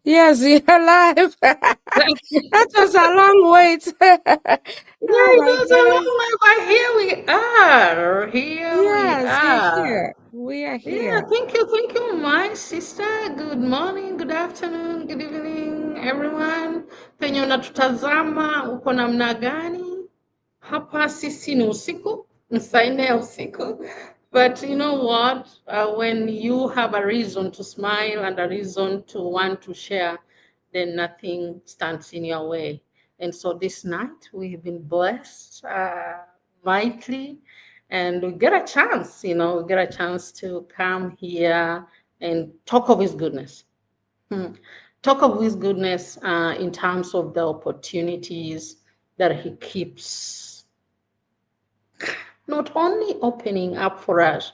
Yes, you're alive. That was a long wait. Yeah, Oh it my was a goodness. long way, but here we are. Here we Yes, you're are. here. We are Yeah, here. thank you, my sister. Good morning, good afternoon, good evening, everyone. Penye unatutazama uko namna gani? Hapa sisi ni usiku, ni saa nne ya usiku. But you know what? When you have a reason to smile and a reason to want to share, then nothing stands in your way. And so this night we've been blessed mightily, and we get a chance, we get a chance to come here and talk of His goodness. Hmm. Talk of His goodness in terms of the opportunities that He keeps not only opening up for us,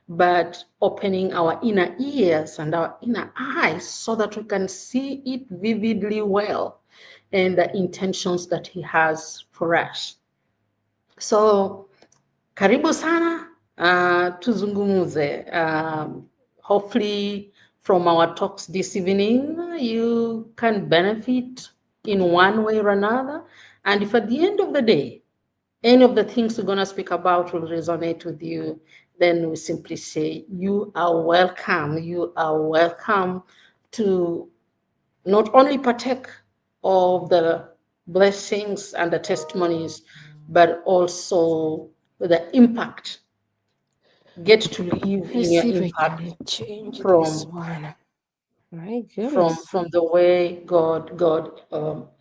but opening our inner ears and our inner eyes so that we can see it vividly well and the intentions that He has for us. So, karibu sana, tuzungumuze. Hopefully, from our talks this evening, you can benefit in one way or another. And if at the end of the day, any of the things we're going to speak about will resonate with you, then we simply say, you are welcome. You are welcome to not only partake of the blessings and the testimonies, but also the impact. Get to live Let's in your see if I impact can change this from one. My from goodness. from the way God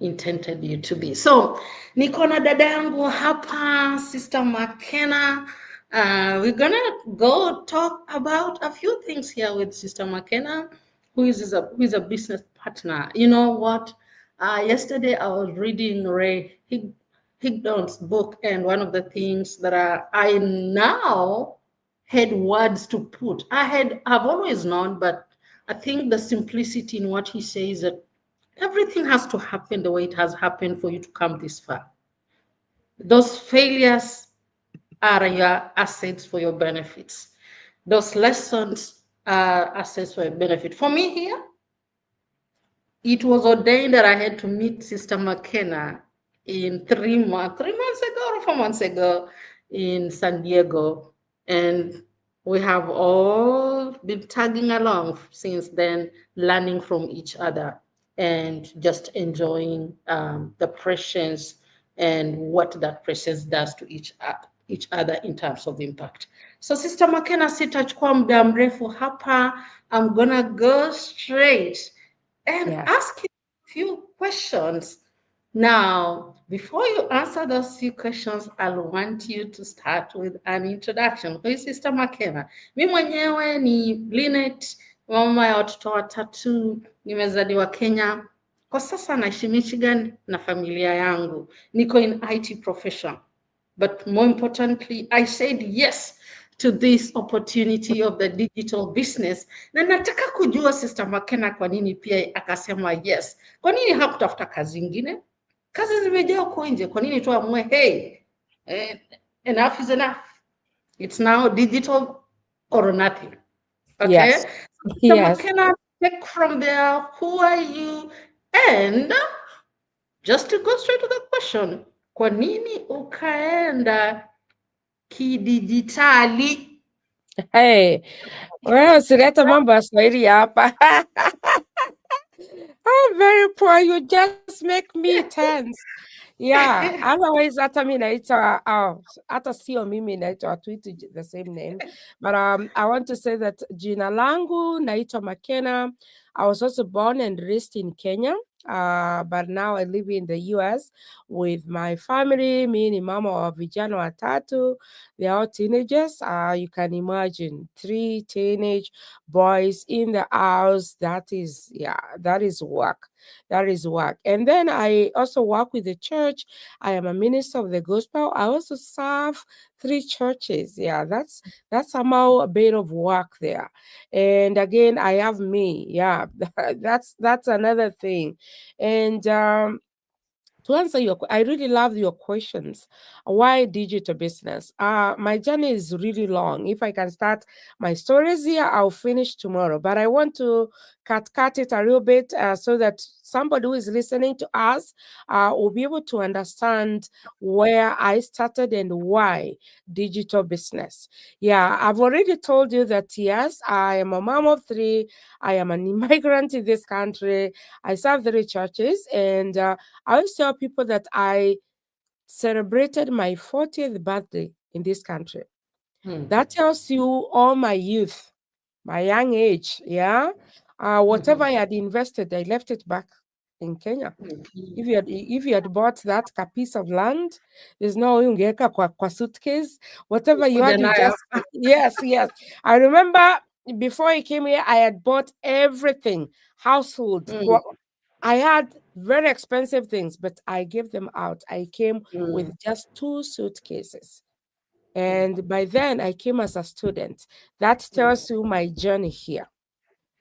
intended you to be. So niko na dada yangu hapa, Sister McKenna. We're gonna go talk about a few things here with Sister McKenna, who is a business partner. You know what? Yesterday I was reading Ray Higdon's book, and one of the things that I now had words to put. I've always known, but I think the simplicity in what he says, that everything has to happen the way it has happened for you to come this far. Those failures are your assets for your benefits. Those lessons are assets for your benefit. For me here, it was ordained that I had to meet Sister McKenna in 3 months ago or 4 months ago in San Diego. And we have all been tagging along since then, learning from each other and just enjoying the presence and what that presence does to each other in terms of impact. So Sister McKenna, sitachukua muda mrefu hapa. I'm gonna go straight and Yes. ask you a few questions. Now, before you answer those few questions, I'll want you to start with an introduction. Who is Sister McKenna? Mi mwenyewe ni Linet, mama ya watoto watatu, nimezaliwa Kenya. Kwa sasa naishi Michigan na familia yangu. Niko in IT profession. But more importantly, I said yes to this opportunity of the digital business. Na nataka kujua Sister McKenna kwa nini pia akasema yes. Kwa nini hakutafuta kazi ingine? Kazi zimejaa huko nje. Kwa nini tu amue, hey, enough is enough. It's now digital or nothing. Okay? Yes. Sister Yes. McKenna, take from there, who are you? And just to go straight to the question, kwa nini ukaenda kidijitali? Hey, wewe usilete mambo ya Swahili hapa. I'm very poor. You just make me tense. Yeah, otherwise hata mi naitwa hata sio mimi naitwa hatuiti the same name. But I want to say that jina langu naitwa McKenna. I was also born and raised in Kenya. But now I live in the US with my family. Mi ni mama wa vijana watatu. They're all teenagers. You can imagine 3 teenage boys in the house. That is, yeah, that is work. That is work. And then I also work with the church. I am a minister of the gospel. I also serve 3 churches. Yeah, that's somehow a bit of work there. And again, I have me. Yeah, that's another thing. And to answer I really love your questions. Why digital business? My journey is really long. If I can start my stories here, I'll finish tomorrow. But I want to cut it a little bit so that somebody who is listening to us will be able to understand where I started and why digital business. Yeah, I've already told you that yes, I am a mom of three. I am an immigrant in this country. I serve three churches, and I always tell people that I celebrated my 40th birthday in this country. That tells you all my youth, my young age, yeah. Whatever I had invested, I left it back in Kenya. If you had bought that piece of land, there's no way ungeweka kwa suitcase. Whatever you Kuja had, you nayo. just yes. I remember before I came here, I had bought everything, household. I had very expensive things, but I gave them out. I came with just 2 suitcases. And by then, I came as a student. That tells you my journey here.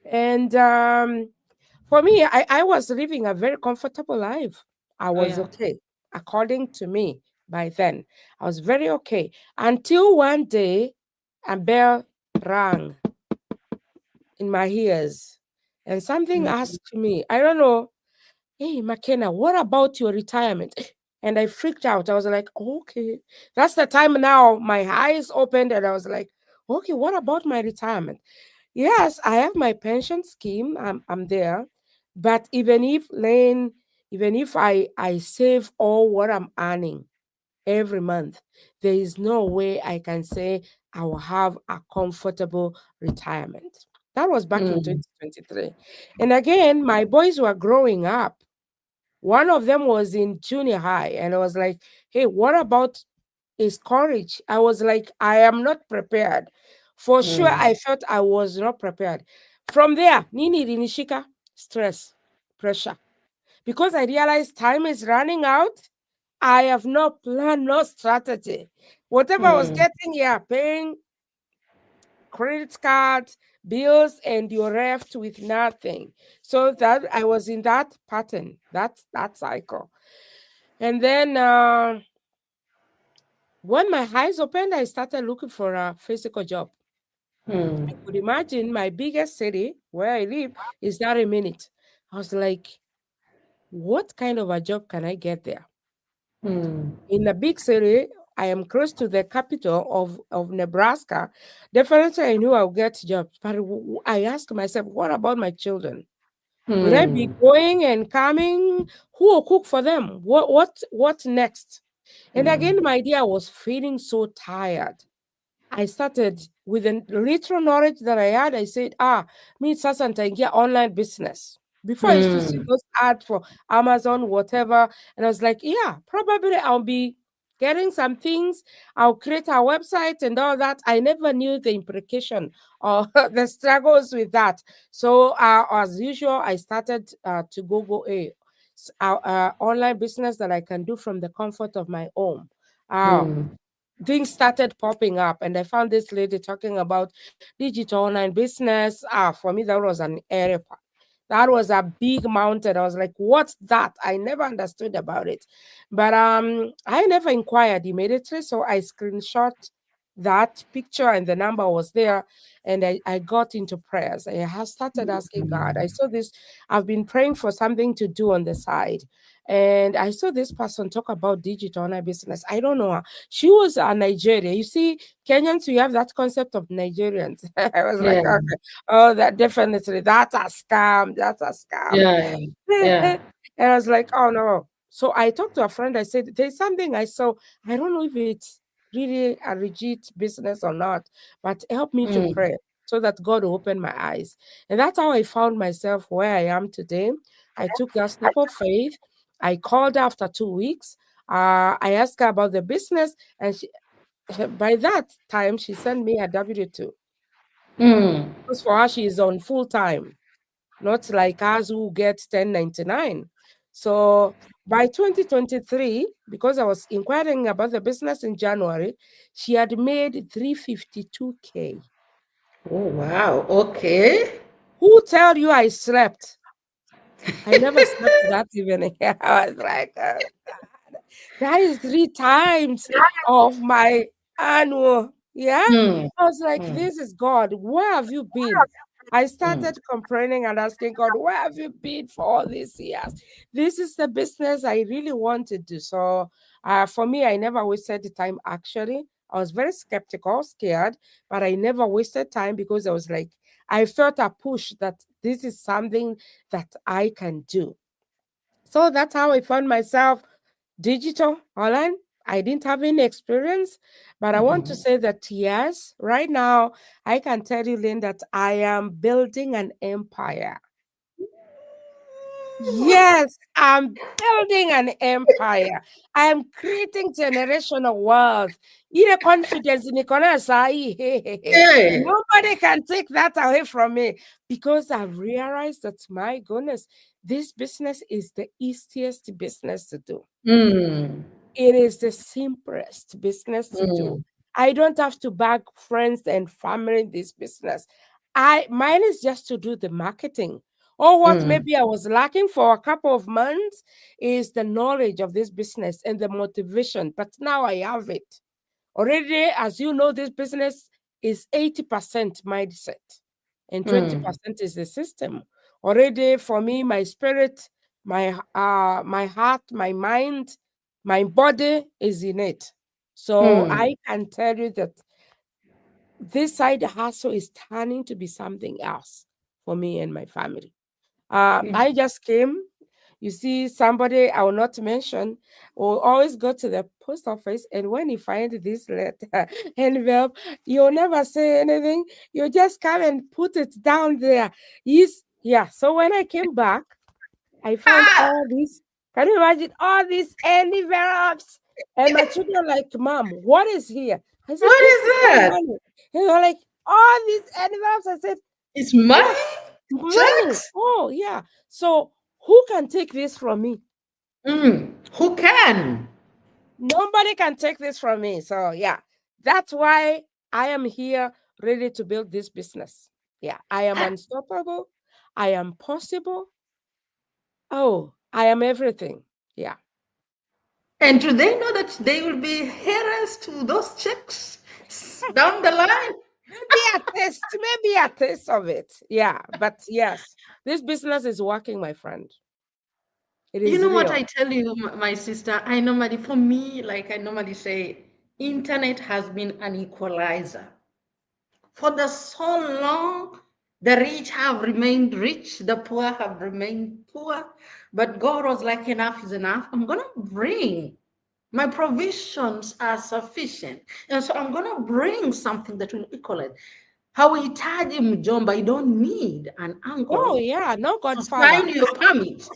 And for me, I was living a very comfortable life. I Oh was yeah. okay, according to me by then. I was very okay. Until one day, a bell rang in my ears. And something asked me, I don't know, hey, McKenna, what about your retirement? And I freaked out. I was like, okay. That's the time now my eyes opened and I was like, okay, what about my retirement? Yes, I have my pension scheme. I'm there. But even if I save all what I'm earning every month, there is no way I can say I will have a comfortable retirement. That was back in 2023. And again, my boys were growing up. One of them was in junior high, and I was like, hey, what about his courage? I was like, I am not prepared. For sure, I felt I was not prepared. From there, Nini Rinishika, stress, pressure. Because I realized time is running out, I have no plan, no strategy. Whatever I was getting here, paying credit cards, bills, and you're left with nothing. So that I was in that pattern, that cycle. And then when my eyes opened, I started looking for a physical job. I could imagine my biggest city where I live is 30 minutes. I was like, what kind of a job can I get there? In a big city, I am close to the capital of Nebraska. Definitely, I knew I'll get jobs. But I asked myself, what about my children? Will I be going and coming? Who will cook for them? What next? And again, my idea was feeling so tired. I started with the little knowledge that I had. I said, me sasa nitaingia online business. Before I used to see those ads for Amazon, whatever. And I was like, yeah, probably I'll be getting some things. I'll create a website and all that. I never knew the implication or the struggles with that. So as usual, I started to Google a online business that I can do from the comfort of my home. Things started popping up, and I found this lady talking about digital online business. For me, that was an area. That was a big mountain. I was like, what's that? I never understood about it. But I never inquired immediately. So I screenshot that picture and the number was there. And I got into prayers. I started asking God. I saw this, I've been praying for something to do on the side. And I saw this person talk about digital online business. I don't know her. She was a Nigerian. You see, Kenyans, we have that concept of Nigerians. I was like, Yeah. okay, oh, that definitely, that's a scam. That's a scam. Yeah. Yeah. And I was like, oh no. So I talked to a friend. I said, there's something I saw. I don't know if it's really a legit business or not, but help me to pray so that God will open my eyes. And that's how I found myself where I am today. I took that step of faith. I called her after 2 weeks. I asked her about the business, and by that time, she sent me a W-2. Because for her, she is on full time, not like us who get 1099. So by 2023, because I was inquiring about the business in January, she had made 352K. Oh wow. Okay. Who tell you I slept? I never slept that evening. I was like, that is 3 times of my annual. Yeah. I was like, this is God. Where have you been? I started complaining and asking God, where have you been for all these years? This is the business I really want to do. So for me, I never wasted the time actually. I was very skeptical, scared, but I never wasted time because I was like, I felt a push that this is something that I can do. So that's how I found myself digital online. I didn't have any experience, but I want to say that yes, right now I can tell you, Lynn, that I am building an empire. Yes, I'm building an empire. I am creating generational wealth. Ile confidence niko nayo sahi, Yeah. nobody can take that away from me because I've realized that, my goodness, this business is the easiest business to do. Mm. It is the simplest business to do. Mm. I don't have to beg friends and family in this business. Mine is just to do the marketing. Or what Mm. maybe I was lacking for a couple of months is the knowledge of this business and the motivation. But now I have it. Already, as you know, this business is 80% mindset and Mm. 20% is the system. Already for me, my spirit, my heart, my mind, my body is in it. So Mm. I can tell you that this side hustle is turning to be something else for me and my family. I just came. You see, somebody I will not mention will always go to the post office, and when you find this letter envelope, you'll never say anything. You just come and put it down there. Yes, yeah. So when I came back, I found Ah, all these. Can you imagine all these envelopes? And my children like, Mom, what is here? I said, what this is is my that? money. And they're like, all these envelopes. I said, It's money? yeah, money. Checks? Oh, yeah. So who can take this from me? Mm. Who can? Nobody can take this from me. So yeah, that's why I am here ready to build this business. Yeah, I am unstoppable. I am possible. Oh, I am everything. Yeah. And do they know that they will be heiress to those checks down the line? Maybe a taste of it. Yeah. But yes, this business is working, my friend. It You is know what I real. tell you, my sister? I normally, for me, like I normally say, internet has been an equalizer. For the so long, the rich have remained rich, the poor have remained poor. But God was like, enough is enough. I'm going to bring my provisions are sufficient. And so I'm going to bring something that will equal it. Hauhitaji mjomba, you don't need an Oh, uncle yeah. No to Godfather. sign your permit.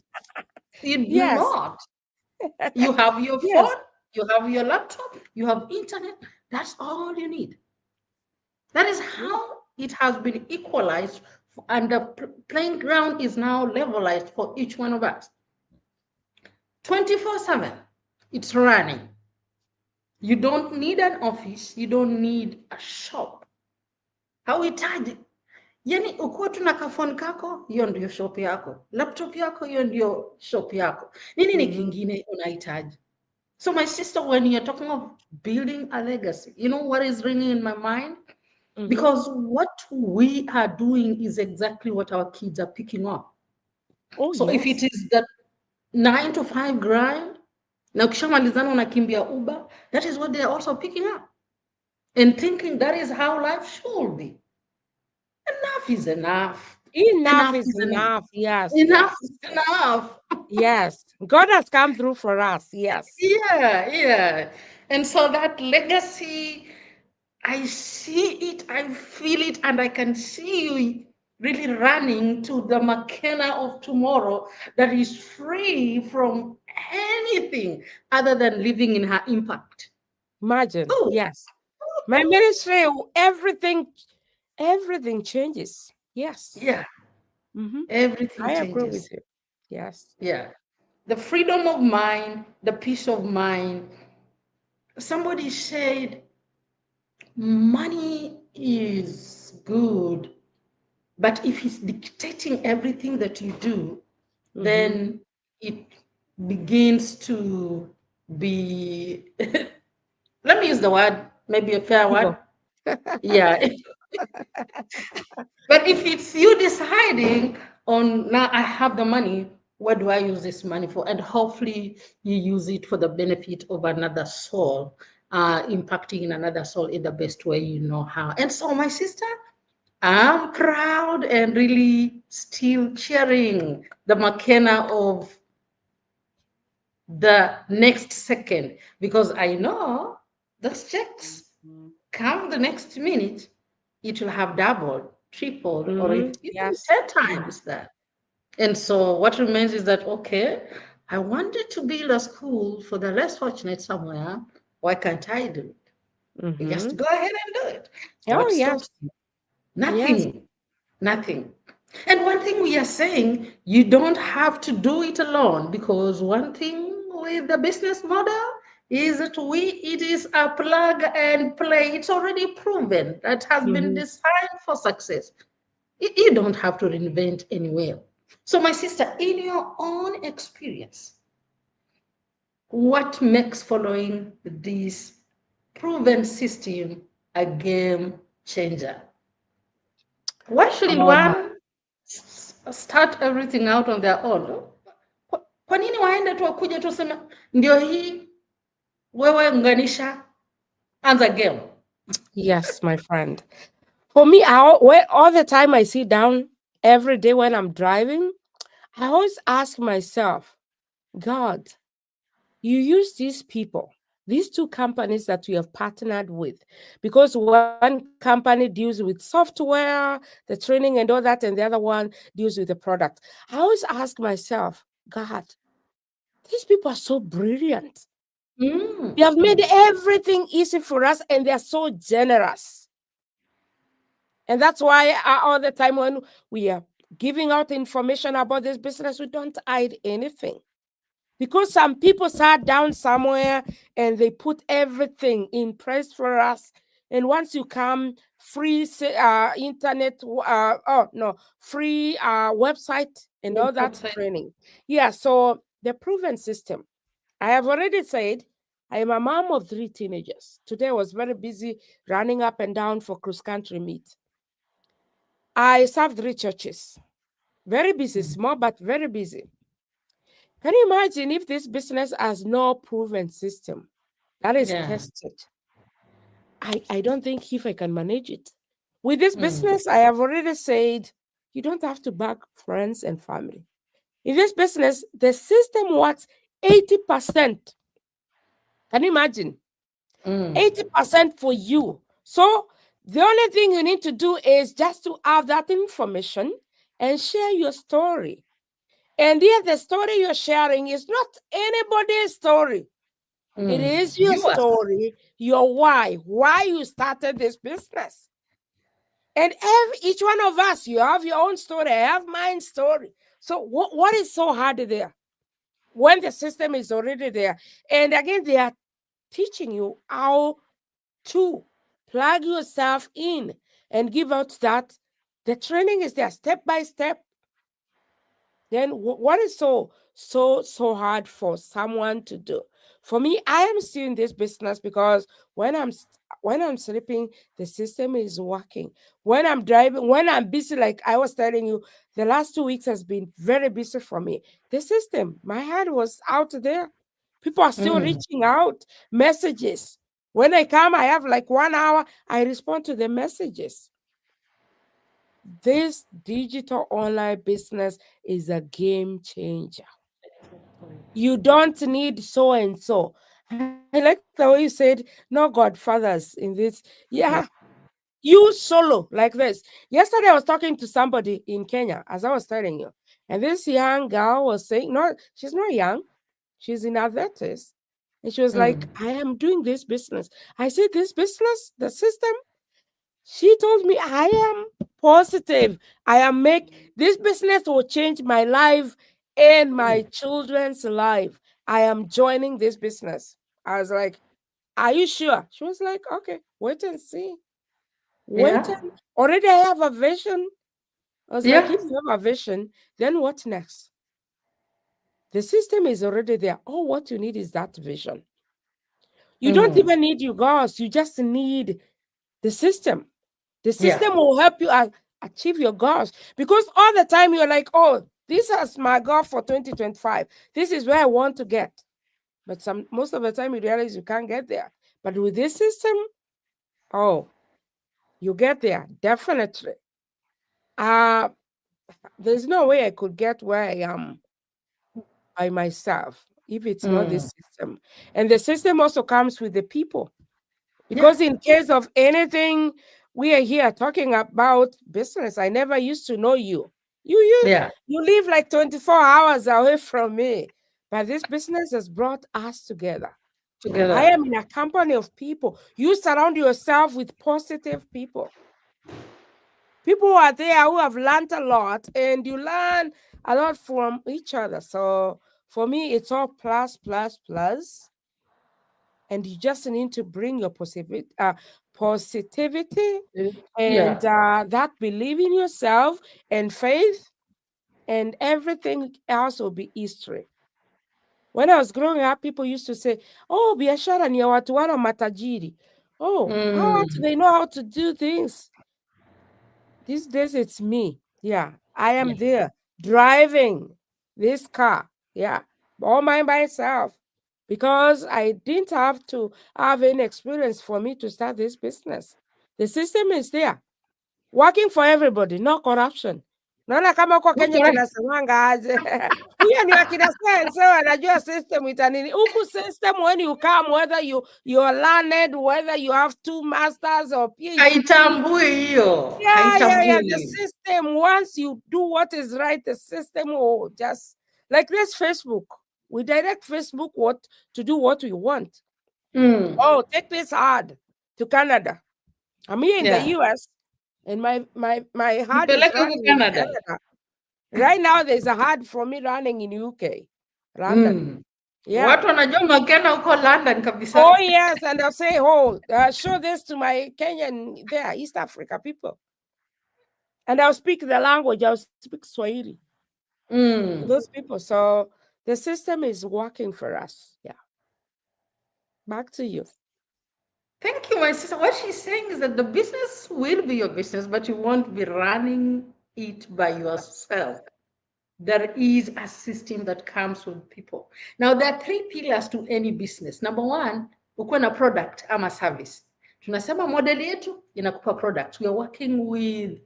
You do Yes. not. You have your Yes. phone, you have your laptop, you have internet. That's all you need. That is Yeah. how it has been equalized, and the playing ground is now levelized for each one of us. 24/7, it's running. You don't need an office, you don't need a shop. Hauhitaji. Yani ukuwa tu na kafoni kako, hiyo ndio shop yako. Laptop yako, hiyo ndio shop yako. Nini ni Mm-hmm. kingine unahitaji? So my sister, when you're talking of building a legacy, you know what is ringing in my mind? Mm-hmm. Because what we are doing is exactly what our kids are picking up. Oh, So if it yes. is that 9 to 5 grind, na ukishamalizana unakimbia Uber, that is what they are also picking up and thinking that is how life should be. Enough is enough. Enough Enough is is enough. enough. Yes, Enough yes, is yes. enough. Yes. God has come through for us. Yes. Yeah, yeah. And so that legacy, I see it, I feel it, and I can see you really running to the McKenna of tomorrow that is free from anything other than living in her impact. Imagine. Oh, Yes. My ministry, everything changes. Yes. yeah, Mm-hmm. everything I agree with changes. you. Yes. Yeah. The freedom of mind, the peace of mind. Somebody said, money is good, but if it's dictating everything that you do, Mm-hmm. then it begins to be, let me use the word, maybe a fair word. Evil. Yeah. But if it's you deciding on, now I have the money, what do I use this money for? And hopefully you use it for the benefit of another soul, impacting in another soul in the best way you know how. And so, my sister, I'm proud and really still cheering the McKenna of the next second, because I know those checks come the next minute, it will have doubled, tripled, or even Yes. 10 times that. And so what remains is that, okay, I wanted to build a school for the less fortunate somewhere. Why can't I do it? You just go ahead and do it. Oh, What yes. stops you? Yes. Nothing. Nothing. And one thing we are saying, you don't have to do it alone, because one thing with the business model is that it is a plug and play. It's already proven that has been designed for success. You don't have to reinvent any wheel. So, my sister, in your own experience, what makes following this proven system a game changer? Why shouldn't Um, one start everything out on their own? Kwa nini waende tu wakuja tu waseme ndio hii, wewe unganisha, anza game? yes, my friend. For me, all the time I sit down every day when I'm driving, I always ask myself, God, you use these people, these two companies that we have partnered with, because one company deals with software, the training and all that, and the other one deals with the product. I always ask myself, God, these people are so brilliant. Mm. They have made everything easy for us, and they are so generous. And that's why all the time when we are giving out information about this business, we don't hide anything. Because some people sat down somewhere and they put everything in place for us. And once you come, free internet, free website and all that training. Yeah, so the proven system. I have already said I am a mom of 3 teenagers. Today I was very busy running up and down for cross country meet. I serve 3 churches. Very busy, small but very busy. Can you imagine if this business has no proven system that is Yeah. tested? I don't think if I can manage it. With this business, I have already said you don't have to beg friends and family. In this business, the system works 80%. Can you imagine? 80% for you. So the only thing you need to do is just to have that information and share your story. And here, the story you're sharing is not anybody's story. It is your Yours. story, your why you started this business. And each one of us, you have your own story. I have my story. So what is so hard there when the system is already there? And again, they are teaching you how to plug yourself in and give out that. The training is there step by step. Then what is so hard for someone to do? For me, I am still in this business because when I'm sleeping, the system is working. When I'm driving, when I'm busy, like I was telling you, the last 2 weeks has been very busy for me. The system, my head was out there. People are still reaching out, messages. When I come, I have like 1 hour, I respond to the messages. This digital online business is a game changer. You don't need so and so. I like the way you said, no godfathers in this. Yeah, you solo like this. Yesterday, I was talking to somebody in Kenya, as I was telling you, and this young girl was saying, no, she's not young, she's in her 30s. And she was like, I am doing this business. I said, this business, the system, she told me, I am positive. I am this business will change my life and my children's life. I am joining this business. I was like, are you sure? She was like, okay, wait and see. Wait Yeah. and already I have a vision. I was like, Yeah. if you have a vision, then what next? The system is already there. All what you need is that vision. You don't even need you guys, you just need the system. The system will help you achieve your goals, because all the time you're like, oh, this is my goal for 2025. This is where I want to get. But most of the time you realize you can't get there. But with this system, oh, you get there, definitely. There's no way I could get where I am by myself if it's not this system. And the system also comes with the people. Because in case of anything, we are here talking about business. I never used to know you. You live like 24 hours away from me. But this business has brought us together. I am in a company of people. You surround yourself with positive people. People who are there who have learned a lot, and you learn a lot from each other. So for me, it's all plus, plus, plus. And you just need to bring your positivity and that belief in yourself and faith, and everything else will be history. When I was growing up, people used to say, oh, biashara ni ya watu wana matajiri. Oh, how do they know how to do things? These days, it's me. Yeah, I am there driving this car. Yeah, all by myself, because I didn't have to have any experience for me to start this business. The system is there, working for everybody, no corruption. Naona kama huko Kenya tunasemanga aje. Hiyo ni wakina science wanajua system itanini. Huku system, when you come, whether you are learned, whether you have 2 masters or PhD. Haitambui hiyo. Yeah. The system, once you do what is right, the system will just, like this Facebook. We direct Facebook to do what we want. Oh, take this ad to Canada. I'm here in the US, and my ad is running in Canada. Right now, there's a ad for me running in UK, London. Yeah. Watu wanajua Makena huko London kabisa. Oh yes, and I'll say, show this to my Kenyan there, East Africa people. And I'll speak the language, I'll speak Swahili. Those people. So the system is working for us. Yeah. Back to you. Thank you, my sister. What she's saying is that the business will be your business, but you won't be running it by yourself. There is a system that comes with people. Now, there are 3 pillars to any business. Number 1, ukuwe na product ama service. Tunasema model yetu inakupa product. We are working with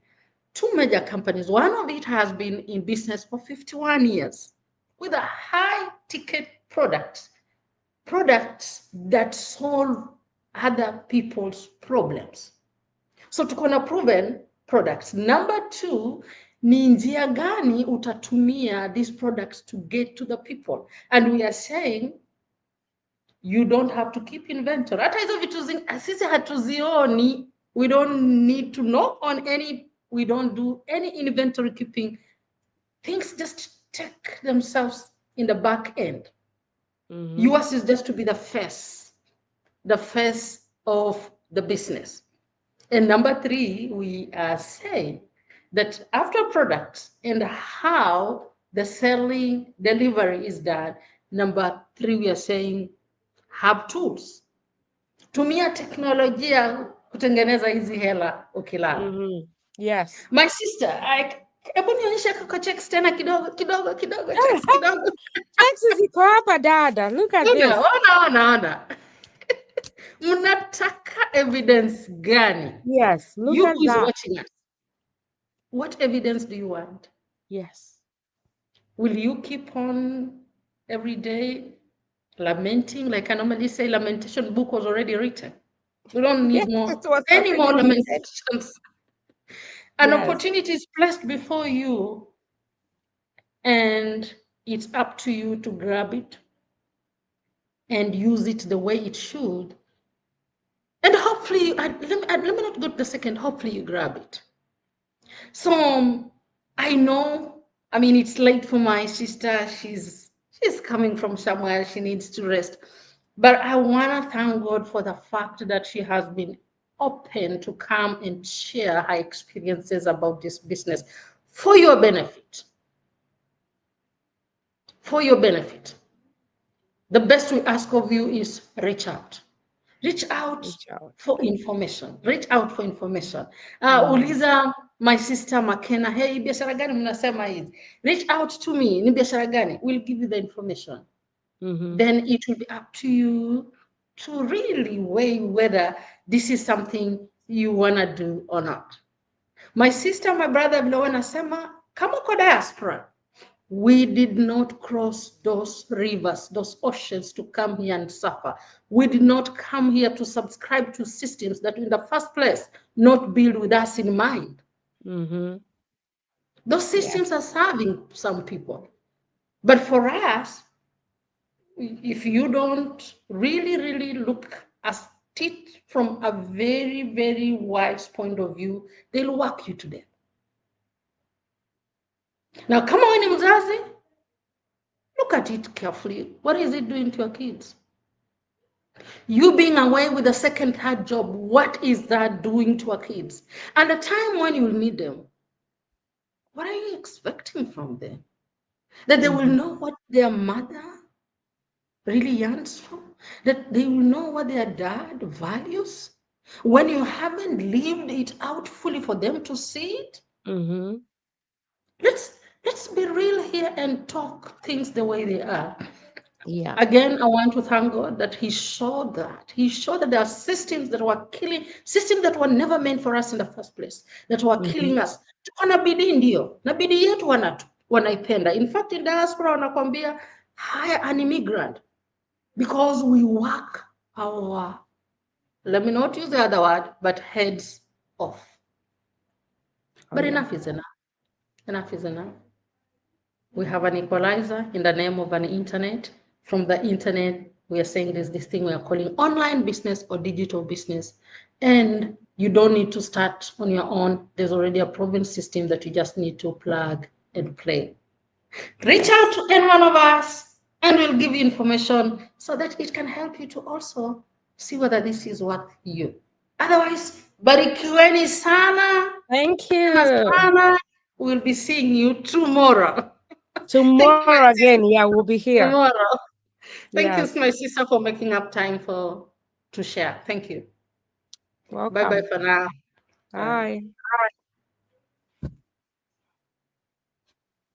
2 major companies. One of it has been in business for 51 years with a high ticket products that solve other people's problems. So tuko na proven products. Number 2, ni njia gani utatumia these products to get to the people. And we are saying you don't have to keep inventory. Hata hizo vitu sisi hatuzioni. We don't need to know on any, we don't do any inventory keeping. Things just take themselves in the back end. Yours is just to be the face of the business. And number 3, we are saying that after products and how the selling delivery is done, number 3, we are saying have tools. Tumia teknolojia kutengeneza hizi hela ukilala. Yes. My sister, hebu nionyeshe kwa checks tena kidogo. Checks ziko hapa dada. Look at this. Ona. Mnataka evidence gani? Yes, look you at who is that. watching us. What evidence do you want? Yes. Will you keep on every day lamenting? Like I normally say, lamentation book was already written. We don't need any more lamentations. An opportunity is placed before you, and it's up to you to grab it and use it the way it should. And hopefully, let me not go to the second, hopefully you grab it. So I know, I mean, it's late for my sister. She's coming from somewhere, she needs to rest. But I want to thank God for the fact that she has been open to come and share her experiences about this business for your benefit. For your benefit. The best we ask of you is reach out. Reach out Reach out. for information. Reach out for information. Mm. Uliza my sister McKenna, hey, biashara gani mnasema hizi? Reach out to me, ni biashara gani? We'll give you the information. Then it will be up to you to really weigh whether this is something you want to do or not. My sister, my brother, vile wanasema, kama uko diaspora, we did not cross those rivers, those oceans to come here and suffer. We did not come here to subscribe to systems that in the first place not built with us in mind. Those systems are serving some people. But for us, if you don't really look at it from a very wise point of view, they'll work you to death. Now, kama wewe ni mzazi, look at it carefully. What is it doing to your kids? You being away with a second, third job, what is that doing to our kids? And the time when you will need them, what are you expecting from them? That they will know what their mother really yearns for? That they will know what their dad values? When you haven't lived it out fully for them to see it? Let's be real here and talk things the way they are. Yeah. Again, I want to thank God that He showed that. He showed that there are systems that were killing, systems that were never meant for us in the first place, that were killing us. Tuko na bidii ndio, na bidii yetu wanaipenda. In fact, in diaspora wanakwambia hire an immigrant because we work our, let me not use the other word, but heads off. But enough is enough. Enough is enough. We have an equalizer in the name of an internet. From the internet, we are saying there's this thing we are calling online business or digital business. And you don't need to start on your own. There's already a proven system that you just need to plug and play. Reach out to any one of us and we'll give you information so that it can help you to also see whether this is what you. Otherwise, barikiweni sana. Thank you. Sana. We'll be seeing you tomorrow. Tomorrow again, yeah, we'll be here. Tomorrow. Thank you, my sister, for making up time to share. Thank you. Welcome. Bye-bye for now. Bye. Bye.